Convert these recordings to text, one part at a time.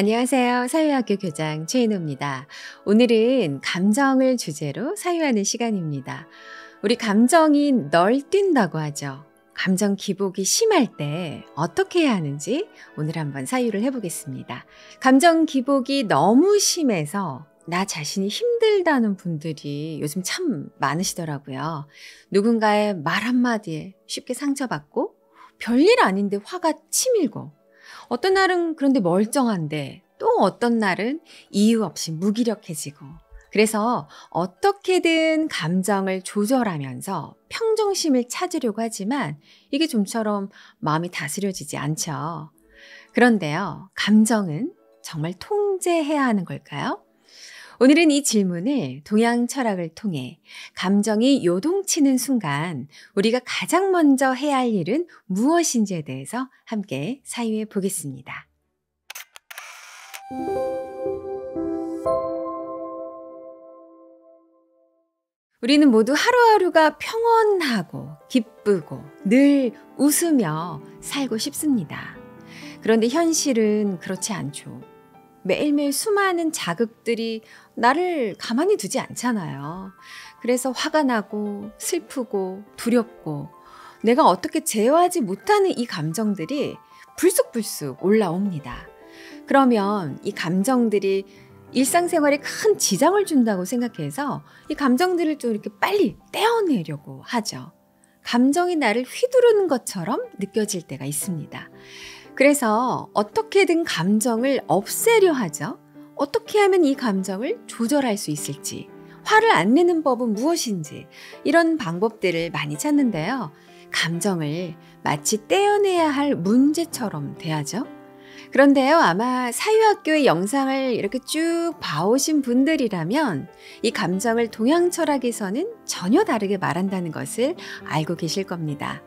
안녕하세요. 사유학교 교장 최인호입니다. 오늘은 감정을 주제로 사유하는 시간입니다. 우리 감정이 널뛴다고 하죠. 감정 기복이 심할 때 어떻게 해야 하는지 오늘 한번 사유를 해보겠습니다. 감정 기복이 너무 심해서 나 자신이 힘들다는 분들이 요즘 참 많으시더라고요. 누군가의 말 한마디에 쉽게 상처받고 별일 아닌데 화가 치밀고 어떤 날은 그런데 멀쩡한데 또 어떤 날은 이유 없이 무기력해지고 그래서 어떻게든 감정을 조절하면서 평정심을 찾으려고 하지만 이게 좀처럼 마음이 다스려지지 않죠. 그런데요, 감정은 정말 통제해야 하는 걸까요? 오늘은 이 질문을 동양 철학을 통해 감정이 요동치는 순간 우리가 가장 먼저 해야 할 일은 무엇인지에 대해서 함께 사유해 보겠습니다. 우리는 모두 하루하루가 평온하고 기쁘고 늘 웃으며 살고 싶습니다. 그런데 현실은 그렇지 않죠. 매일매일 수많은 자극들이 나를 가만히 두지 않잖아요. 그래서 화가 나고 슬프고 두렵고 내가 어떻게 제어하지 못하는 이 감정들이 불쑥불쑥 올라옵니다. 그러면 이 감정들이 일상생활에 큰 지장을 준다고 생각해서 이 감정들을 좀 이렇게 빨리 떼어내려고 하죠. 감정이 나를 휘두르는 것처럼 느껴질 때가 있습니다. 그래서 어떻게든 감정을 없애려 하죠. 어떻게 하면 이 감정을 조절할 수 있을지, 화를 안 내는 법은 무엇인지 이런 방법들을 많이 찾는데요. 감정을 마치 떼어내야 할 문제처럼 대하죠. 그런데요, 아마 사유학교의 영상을 이렇게 쭉 봐오신 분들이라면 이 감정을 동양 철학에서는 전혀 다르게 말한다는 것을 알고 계실 겁니다.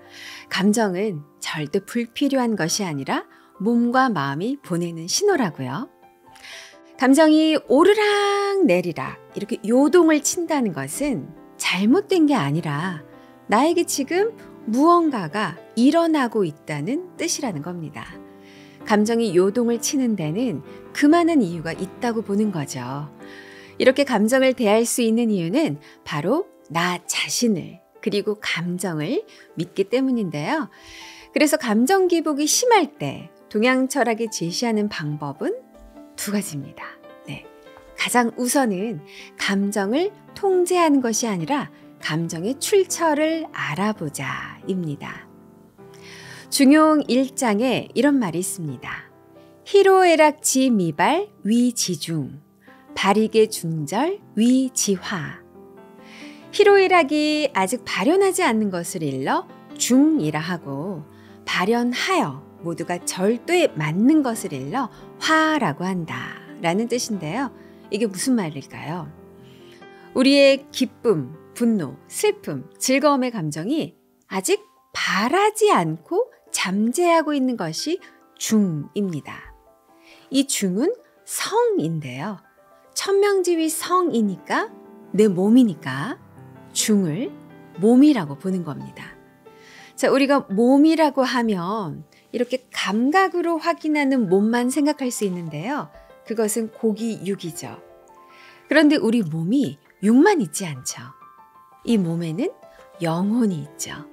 감정은 절대 불필요한 것이 아니라 몸과 마음이 보내는 신호라고요. 감정이 오르락 내리락 이렇게 요동을 친다는 것은 잘못된 게 아니라 나에게 지금 무언가가 일어나고 있다는 뜻이라는 겁니다. 감정이 요동을 치는 데는 그만한 이유가 있다고 보는 거죠. 이렇게 감정을 대할 수 있는 이유는 바로 나 자신을 그리고 감정을 믿기 때문인데요. 그래서 감정 기복이 심할 때 동양 철학이 제시하는 방법은 두 가지입니다. 가장 우선은 감정을 통제하는 것이 아니라 감정의 출처를 알아보자입니다. 중용 1장에 이런 말이 있습니다. 희로애락 지미발 위지중, 발익의 중절 위지화. 희로애락이 아직 발현하지 않는 것을 일러 중이라 하고 발현하여 모두가 절도에 맞는 것을 일러 화라고 한다라는 뜻인데요. 이게 무슨 말일까요? 우리의 기쁨, 분노, 슬픔, 즐거움의 감정이 아직 발하지 않고 잠재하고 있는 것이 중입니다. 이 중은 성인데요. 천명지위 성이니까 내 몸이니까 중을 몸이라고 보는 겁니다. 자, 우리가 몸이라고 하면 이렇게 감각으로 확인하는 몸만 생각할 수 있는데요. 그것은 고기 육이죠. 그런데 우리 몸이 육만 있지 않죠. 이 몸에는 영혼이 있죠.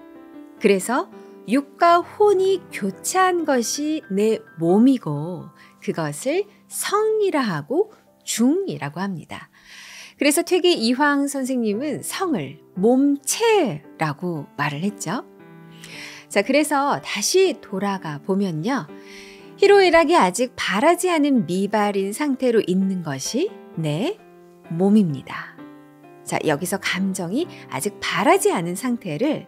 그래서 육과 혼이 교차한 것이 내 몸이고 그것을 성이라 하고 중이라고 합니다. 그래서 퇴계 이황 선생님은 성을 몸체라고 말을 했죠. 자, 그래서 다시 돌아가 보면요. 희로애락이 아직 발하지 않은 미발인 상태로 있는 것이 내 몸입니다. 자, 여기서 감정이 아직 발하지 않은 상태를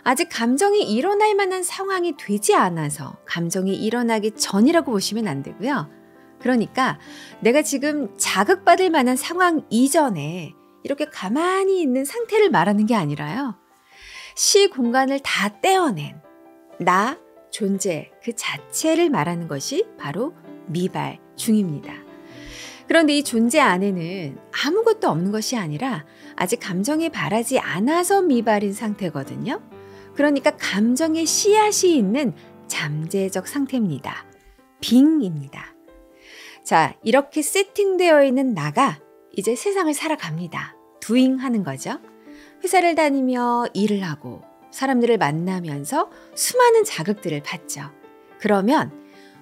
아직 감정이 일어날 만한 상황이 되지 않아서 감정이 일어나기 전이라고 보시면 안 되고요. 그러니까 내가 지금 자극받을 만한 상황 이전에 이렇게 가만히 있는 상태를 말하는 게 아니라요. 시 공간을 다 떼어낸 나 존재 그 자체를 말하는 것이 바로 미발 중입니다. 그런데 이 존재 안에는 아무것도 없는 것이 아니라 아직 감정이 발하지 않아서 미발인 상태거든요. 그러니까 감정의 씨앗이 있는 잠재적 상태입니다. 빙입니다. 자, 이렇게 세팅되어 있는 나가 이제 세상을 살아갑니다. doing 하는 거죠. 회사를 다니며 일을 하고 사람들을 만나면서 수많은 자극들을 받죠. 그러면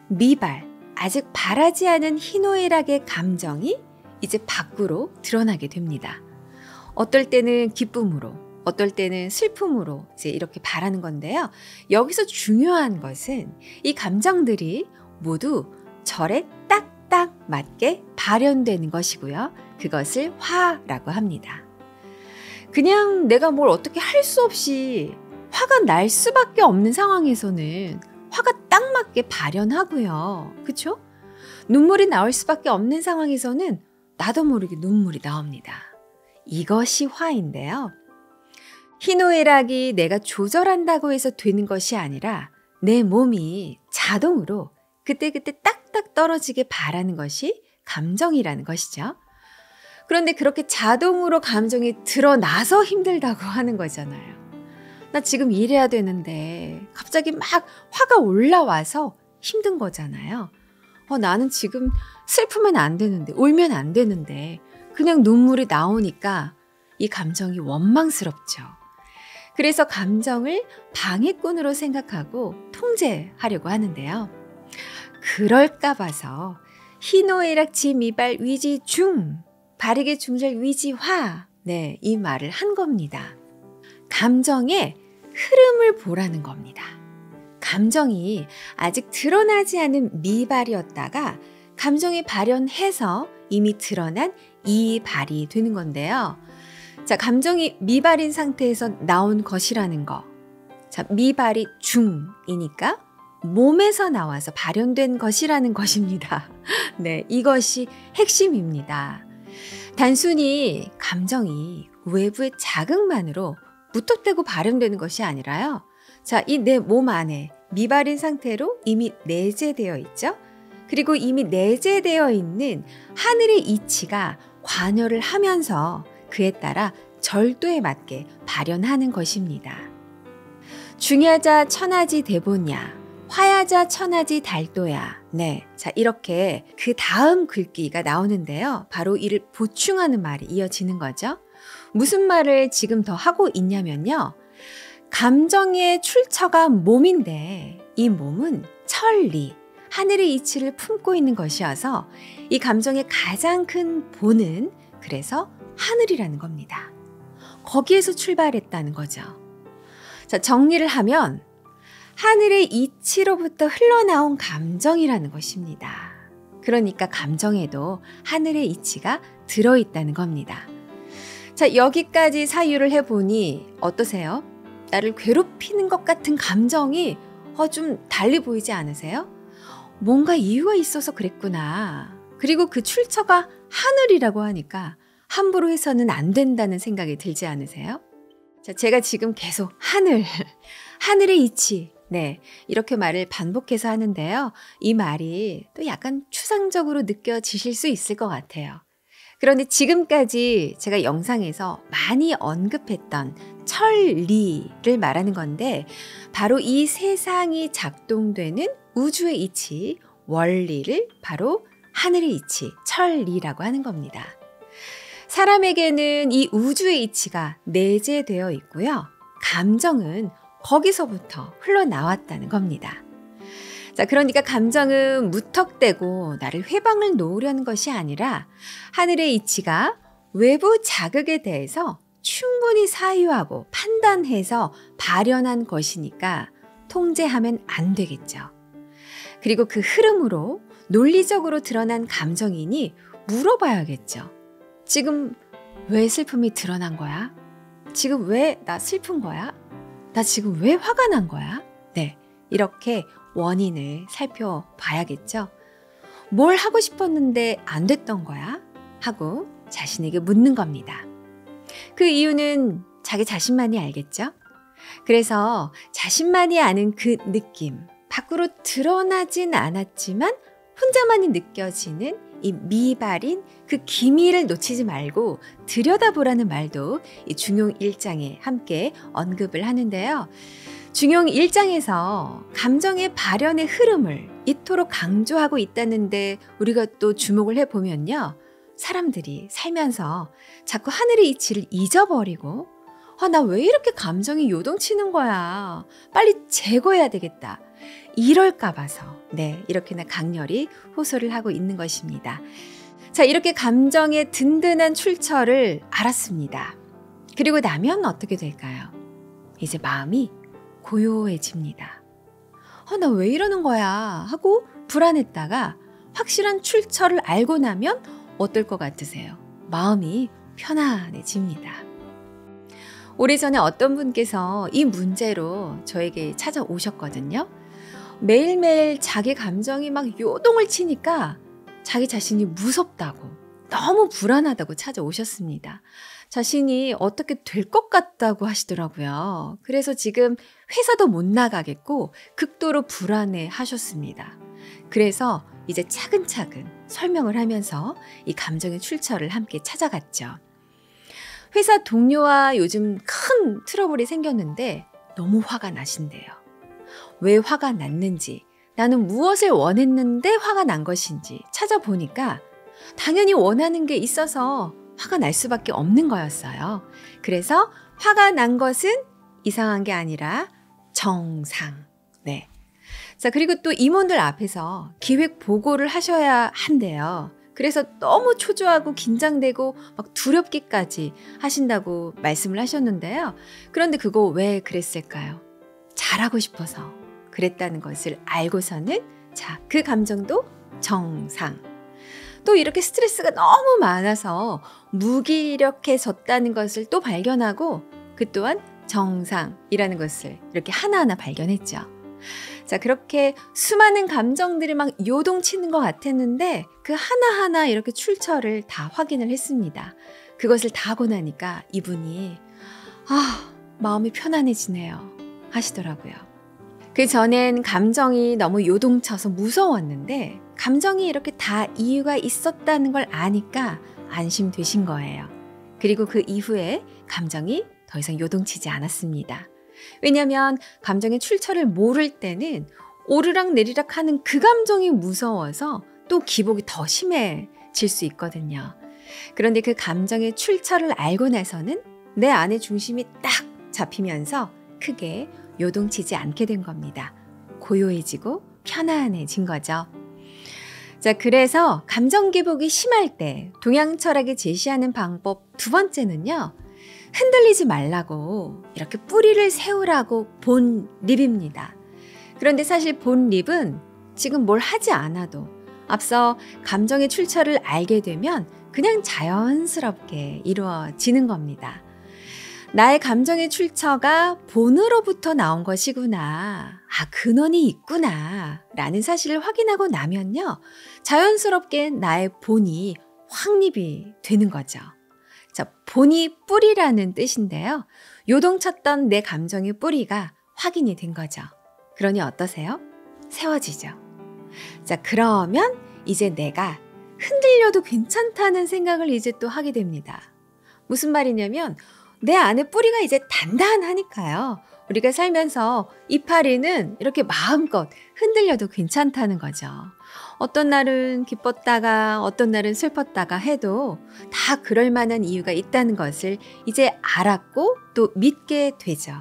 미발, 아직 바라지 않은 희노애락의 감정이 이제 밖으로 드러나게 됩니다. 어떨 때는 기쁨으로, 어떨 때는 슬픔으로 이제 이렇게 바라는 건데요. 여기서 중요한 것은 이 감정들이 모두 절에 딱딱 맞게 발현되는 것이고요. 그것을 화라고 합니다. 그냥 내가 뭘 어떻게 할 수 없이 화가 날 수밖에 없는 상황에서는 화가 딱 맞게 발현하고요. 그렇죠? 눈물이 나올 수밖에 없는 상황에서는 나도 모르게 눈물이 나옵니다. 이것이 화인데요. 희노애락이 내가 조절한다고 해서 되는 것이 아니라 내 몸이 자동으로 그때그때 딱딱 떨어지게 바라는 것이 감정이라는 것이죠. 그런데 그렇게 자동으로 감정이 드러나서 힘들다고 하는 거잖아요. 나 지금 일해야 되는데 갑자기 막 화가 올라와서 힘든 거잖아요. 나는 지금 슬프면 안 되는데, 울면 안 되는데 그냥 눈물이 나오니까 이 감정이 원망스럽죠. 그래서 감정을 방해꾼으로 생각하고 통제하려고 하는데요. 그럴까 봐서 희노애락 지미발 위지중, 바르게 중절 위지화, 네, 이 말을 한 겁니다. 감정의 흐름을 보라는 겁니다. 감정이 아직 드러나지 않은 미발이었다가 감정이 발현해서 이미 드러난 이발이 되는 건데요. 자, 감정이 미발인 상태에서 나온 것이라는 거. 자, 미발이 중이니까 몸에서 나와서 발현된 것이라는 것입니다. 네, 이것이 핵심입니다. 단순히 감정이 외부의 자극만으로 무턱대고 발현되는 것이 아니라요. 자, 이 내 몸 안에 미발인 상태로 이미 내재되어 있죠. 그리고 이미 내재되어 있는 하늘의 이치가 관여를 하면서 그에 따라 절도에 맞게 발현하는 것입니다. 중야자 천하지 대보냐, 화야자 천하지 달도야. 네, 자, 이렇게 그 다음 글귀가 나오는데요. 바로 이를 보충하는 말이 이어지는 거죠. 무슨 말을 지금 더 하고 있냐면요. 감정의 출처가 몸인데 이 몸은 천리, 하늘의 이치를 품고 있는 것이어서 이 감정의 가장 큰 본은 그래서 하늘이라는 겁니다. 거기에서 출발했다는 거죠. 자, 정리를 하면 하늘의 이치로부터 흘러나온 감정이라는 것입니다. 그러니까 감정에도 하늘의 이치가 들어있다는 겁니다. 자, 여기까지 사유를 해보니 어떠세요? 나를 괴롭히는 것 같은 감정이 좀 달리 보이지 않으세요? 뭔가 이유가 있어서 그랬구나. 그리고 그 출처가 하늘이라고 하니까 함부로 해서는 안 된다는 생각이 들지 않으세요? 자, 제가 지금 계속 하늘의 이치, 네, 이렇게 말을 반복해서 하는데요. 이 말이 또 약간 추상적으로 느껴지실 수 있을 것 같아요. 그런데 지금까지 제가 영상에서 많이 언급했던 천리를 말하는 건데 바로 이 세상이 작동되는 우주의 이치, 원리를 바로 하늘의 이치, 천리라고 하는 겁니다. 사람에게는 이 우주의 이치가 내재되어 있고요. 감정은 거기서부터 흘러나왔다는 겁니다. 자, 그러니까 감정은 무턱대고 나를 회방을 놓으려는 것이 아니라 하늘의 이치가 외부 자극에 대해서 충분히 사유하고 판단해서 발현한 것이니까 통제하면 안 되겠죠. 그리고 그 흐름으로 논리적으로 드러난 감정이니 물어봐야겠죠. 지금 왜 슬픔이 드러난 거야? 지금 왜 나 슬픈 거야? 나 지금 왜 화가 난 거야? 네, 이렇게 원인을 살펴봐야겠죠. 뭘 하고 싶었는데 안 됐던 거야? 하고 자신에게 묻는 겁니다. 그 이유는 자기 자신만이 알겠죠? 그래서 자신만이 아는 그 느낌, 밖으로 드러나진 않았지만 혼자만이 느껴지는 이 미발인 그 기미를 놓치지 말고 들여다보라는 말도 이 중용 1장에 함께 언급을 하는데요. 중용 1장에서 감정의 발현의 흐름을 이토록 강조하고 있다는데 우리가 또 주목을 해보면요. 사람들이 살면서 자꾸 하늘의 이치를 잊어버리고 나 왜 이렇게 감정이 요동치는 거야. 빨리 제거해야 되겠다. 이럴까 봐서 이렇게나 강렬히 호소를 하고 있는 것입니다. 자, 이렇게 감정의 든든한 출처를 알았습니다. 그리고 나면 어떻게 될까요? 이제 마음이 고요해집니다. 나 왜 이러는 거야 하고 불안했다가 확실한 출처를 알고 나면 어떨 것 같으세요? 마음이 편안해집니다. 오래전에 어떤 분께서 이 문제로 저에게 찾아오셨거든요. 매일매일 자기 감정이 막 요동을 치니까 자기 자신이 무섭다고, 너무 불안하다고 찾아오셨습니다. 자신이 어떻게 될 것 같다고 하시더라고요. 그래서 지금 회사도 못 나가겠고 극도로 불안해 하셨습니다. 그래서 이제 차근차근 설명을 하면서 이 감정의 출처를 함께 찾아갔죠. 회사 동료와 요즘 큰 트러블이 생겼는데 너무 화가 나신대요. 왜 화가 났는지, 나는 무엇을 원했는데 화가 난 것인지 찾아보니까 당연히 원하는 게 있어서 화가 날 수밖에 없는 거였어요. 그래서 화가 난 것은 이상한 게 아니라 정상. 자, 그리고 또 임원들 앞에서 기획 보고를 하셔야 한대요. 그래서 너무 초조하고 긴장되고 막 두렵기까지 하신다고 말씀을 하셨는데요. 그런데 그거 왜 그랬을까요? 잘하고 싶어서 그랬다는 것을 알고서는 자, 그 감정도 정상. 또 이렇게 스트레스가 너무 많아서 무기력해졌다는 것을 또 발견하고 그 또한 정상이라는 것을 이렇게 하나하나 발견했죠. 자, 그렇게 수많은 감정들이 막 요동치는 것 같았는데 그 하나하나 이렇게 출처를 다 확인을 했습니다. 그것을 다 하고 나니까 이분이 마음이 편안해지네요 하시더라고요. 그 전엔 감정이 너무 요동쳐서 무서웠는데 감정이 이렇게 다 이유가 있었다는 걸 아니까 안심되신 거예요. 그리고 그 이후에 감정이 더 이상 요동치지 않았습니다. 왜냐하면 감정의 출처를 모를 때는 오르락 내리락 하는 그 감정이 무서워서 또 기복이 더 심해질 수 있거든요. 그런데 그 감정의 출처를 알고 나서는 내 안의 중심이 딱 잡히면서 크게 요동치지 않게 된 겁니다. 고요해지고 편안해진 거죠. 자, 그래서 감정 기복이 심할 때 동양 철학이 제시하는 방법 두 번째는요. 흔들리지 말라고 이렇게 뿌리를 세우라고 본 립입니다. 그런데 사실 본 립은 지금 뭘 하지 않아도 앞서 감정의 출처를 알게 되면 그냥 자연스럽게 이루어지는 겁니다. 나의 감정의 출처가 본으로부터 나온 것이구나. 근원이 있구나. 라는 사실을 확인하고 나면요. 자연스럽게 나의 본이 확립이 되는 거죠. 자, 본이 뿌리라는 뜻인데요. 요동쳤던 내 감정의 뿌리가 확인이 된 거죠. 그러니 어떠세요? 세워지죠. 자, 그러면 이제 내가 흔들려도 괜찮다는 생각을 이제 또 하게 됩니다. 무슨 말이냐면 내 안에 뿌리가 이제 단단하니까요. 우리가 살면서 이파리는 이렇게 마음껏 흔들려도 괜찮다는 거죠. 어떤 날은 기뻤다가 어떤 날은 슬펐다가 해도 다 그럴 만한 이유가 있다는 것을 이제 알았고 또 믿게 되죠.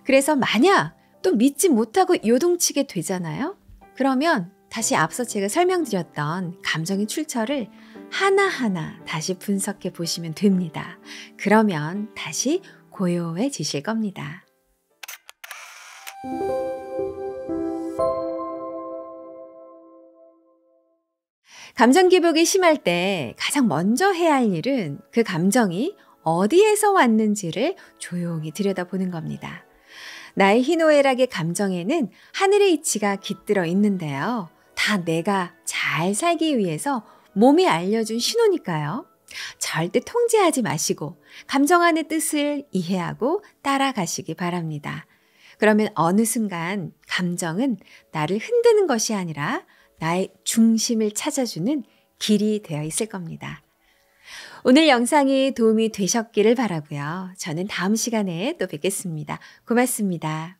그래서 만약 또 믿지 못하고 요동치게 되잖아요. 그러면 다시 앞서 제가 설명드렸던 감정의 출처를 하나하나 다시 분석해 보시면 됩니다. 그러면 다시 고요해지실 겁니다. 감정 기복이 심할 때 가장 먼저 해야 할 일은 그 감정이 어디에서 왔는지를 조용히 들여다보는 겁니다. 나의 희노애락의 감정에는 하늘의 이치가 깃들어 있는데요. 다 내가 잘 살기 위해서 몸이 알려준 신호니까요. 절대 통제하지 마시고 감정 안의 뜻을 이해하고 따라가시기 바랍니다. 그러면 어느 순간 감정은 나를 흔드는 것이 아니라 나의 중심을 찾아주는 길이 되어 있을 겁니다. 오늘 영상이 도움이 되셨기를 바라고요. 저는 다음 시간에 또 뵙겠습니다. 고맙습니다.